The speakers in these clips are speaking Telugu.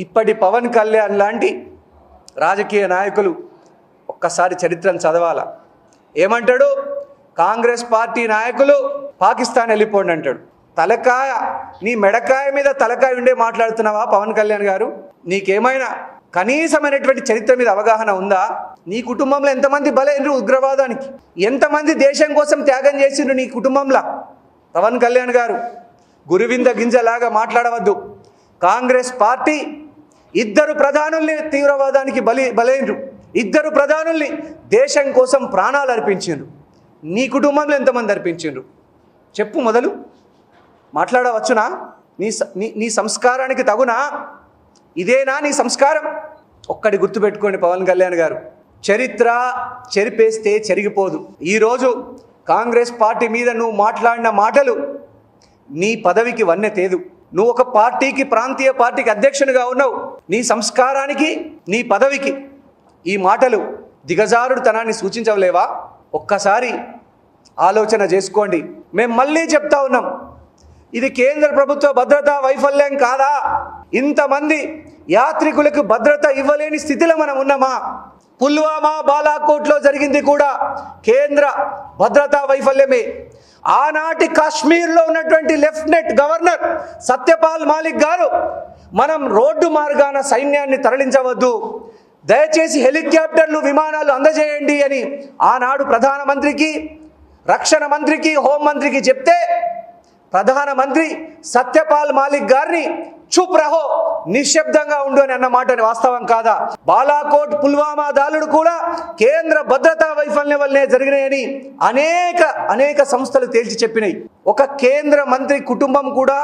ఇప్పటి పవన్ కళ్యాణ్ లాంటి రాజకీయ నాయకులు ఒక్కసారి చరిత్రను చదవాలా. ఏమంటాడు? కాంగ్రెస్ పార్టీ నాయకులు పాకిస్తాన్ వెళ్ళిపోండి అంటాడు. తలకాయ, నీ మెడకాయ మీద తలకాయ ఉండే మాట్లాడుతున్నావా పవన్ కళ్యాణ్ గారు? నీకేమైనా కనీసమైనటువంటి చరిత్ర మీద అవగాహన ఉందా? నీ కుటుంబంలో ఎంతమంది బలైనరు ఉగ్రవాదానికి? ఎంతమంది దేశం కోసం త్యాగం చేసిండ్రు నీ కుటుంబంలో? పవన్ కళ్యాణ్ గారు గురువింద గింజలాగా మాట్లాడవద్దు. కాంగ్రెస్ పార్టీ ఇద్దరు ప్రధానుల్ని తీవ్రవాదానికి బలైనరు. ఇద్దరు ప్రధానుల్ని దేశం కోసం ప్రాణాలు అర్పించిండ్రు. నీ కుటుంబంలో ఎంతమంది అర్పించిండ్రు చెప్పు. మొదలు మాట్లాడవచ్చునా? నీ సంస్కారానికి తగునా? ఇదేనా నీ సంస్కారం? ఒక్కడి గుర్తుపెట్టుకోండి పవన్ కళ్యాణ్ గారు, చరిత్ర చెరిపేస్తే చెరిగిపోదు. ఈరోజు కాంగ్రెస్ పార్టీ మీద నువ్వు మాట్లాడిన మాటలు నీ పదవికి వన్నె తేదు. నువ్వు ఒక పార్టీకి, ప్రాంతీయ పార్టీకి అధ్యక్షునిగా ఉన్నావు. నీ సంస్కారానికి, నీ పదవికి ఈ మాటలు దిగజారుడుతనాన్ని సూచించలేవా? ఒక్కసారి ఆలోచన చేసుకోండి. మేము మళ్ళీ చెప్తా ఉన్నాం, ఇది కేంద్ర ప్రభుత్వ భద్రతా వైఫల్యం కాదా? ఇంతమంది యాత్రికులకు భద్రత ఇవ్వలేని స్థితిలో మనం ఉన్నామా? పుల్వామా, బాలాకోట్లో జరిగింది కూడా కేంద్ర భద్రతా వైఫల్యమే. ఆనాటి కాశ్మీర్లో ఉన్నటువంటి లెఫ్టినెంట్ గవర్నర్ సత్యపాల్ మాలిక్ గారు, మనం రోడ్డు మార్గాన సైన్యాన్ని తరలించవద్దు, దయచేసి హెలికాప్టర్లు, విమానాలు అందజేయండి అని ఆనాడు ప్రధానమంత్రికి, రక్షణ మంత్రికి, హోంమంత్రికి చెప్తే ప్రధానమంత్రి సత్యపాల్ మాలిక్ గారిని చుప్ రహో, నిశ్శబ్దంగా ఉండు అని అన్న మాట వాస్తవం కాదా? బాలాకోట్, పుల్వామా దాడులు కూడా కేంద్ర భద్రతా వైఫల్యం వల్లనే జరిగినాయని అనేక సంస్థలు తేల్చి చెప్పినాయి. ఒక కేంద్ర మంత్రి కుటుంబం కూడా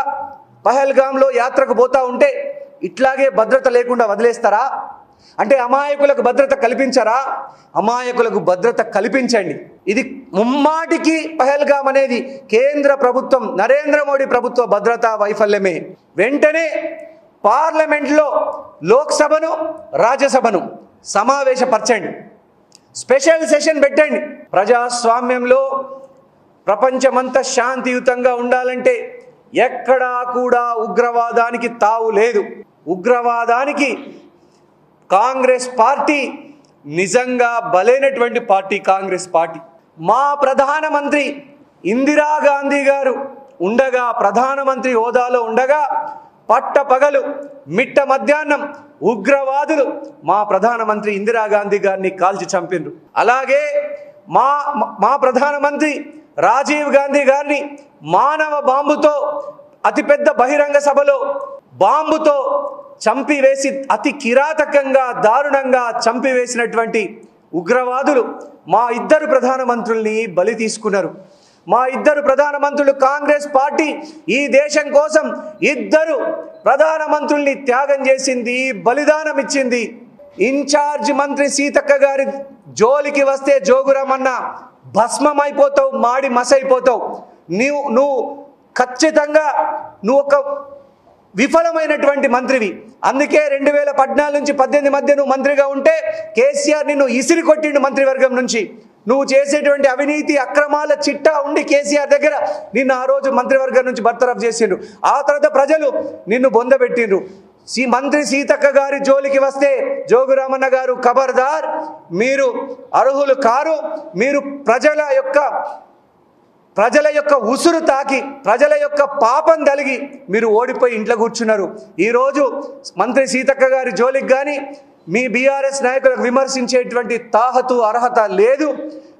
పహల్గామ్లో యాత్రకు పోతా ఉంటే ఇట్లాగే భద్రత లేకుండా వదిలేస్తారా? అంటే అమాయకులకు భద్రత కల్పించరా? అమాయకులకు భద్రత కల్పించండి. ఇది ముమ్మాటికి పహల్గామ్ అనేది కేంద్ర ప్రభుత్వం, నరేంద్ర మోడీ ప్రభుత్వ భద్రతా వైఫల్యమే. వెంటనే పార్లమెంట్లో లోక్సభను, రాజ్యసభను సమావేశపరచండి, స్పెషల్ సెషన్ పెట్టండి. ప్రజాస్వామ్యంలో ప్రపంచమంతా శాంతియుతంగా ఉండాలంటే ఎక్కడా కూడా ఉగ్రవాదానికి తావు లేదు. ఉగ్రవాదానికి కాంగ్రెస్ పార్టీ నిజంగా బలైనటువంటి పార్టీ కాంగ్రెస్ పార్టీ. మా ప్రధానమంత్రి ఇందిరాగాంధీ గారు ఉండగా, ప్రధానమంత్రి హోదాలో ఉండగా పట్టపగలు, మిట్ట మధ్యాహ్నం ఉగ్రవాదులు మా ప్రధానమంత్రి ఇందిరాగాంధీ గారిని కాల్చి చంపిండ్రు. అలాగే మా ప్రధానమంత్రి రాజీవ్ గాంధీ గారిని మానవ బాంబుతో, అతిపెద్ద బహిరంగ సభలో బాంబుతో చంపివేసి, అతి కిరాతకంగా, దారుణంగా చంపివేసినటువంటి ఉగ్రవాదులు మా ఇద్దరు ప్రధానమంత్రుల్ని బలి తీసుకున్నారు. మా ఇద్దరు ప్రధానమంత్రులు, కాంగ్రెస్ పార్టీ ఈ దేశం కోసం ఇద్దరు ప్రధానమంత్రుల్ని త్యాగం చేసింది, బలిదానం ఇచ్చింది. ఇన్ఛార్జ్ మంత్రి సీతక్క గారి జోలికి వస్తే జోగురామన్న భస్మమైపోతావు, మాడి మసైపోతావు. నువ్వు ఖచ్చితంగా ఒక విఫలమైనటువంటి మంత్రివి. అందుకే 2014 నుంచి 18 మధ్య నువ్వు మంత్రిగా ఉంటే కేసీఆర్ నిన్ను ఇసిరి కొట్టిండు మంత్రివర్గం నుంచి. నువ్వు చేసేటువంటి అవినీతి అక్రమాల చిట్టా ఉండి కేసీఆర్ దగ్గర నిన్ను ఆ రోజు మంత్రివర్గం నుంచి బర్తరఫ్ చేసిండ్రు. ఆ తర్వాత ప్రజలు నిన్ను బొందబెట్టిండ్రు. మంత్రి సీతక్క గారి జోలికి వస్తే జోగురామన్న గారు ఖబర్దార్, మీరు అర్హులు కారు. మీరు ప్రజల యొక్క ఉసురు తాకి, ప్రజల యొక్క పాపం తలిగి మీరు ఓడిపోయి ఇంట్లో కూర్చున్నారు. ఈరోజు మంత్రి సీతక్క గారి జోలికి కానీ మీ బీఆర్ఎస్ నాయకులకు విమర్శించేటువంటి తాహతు, అర్హత లేదు.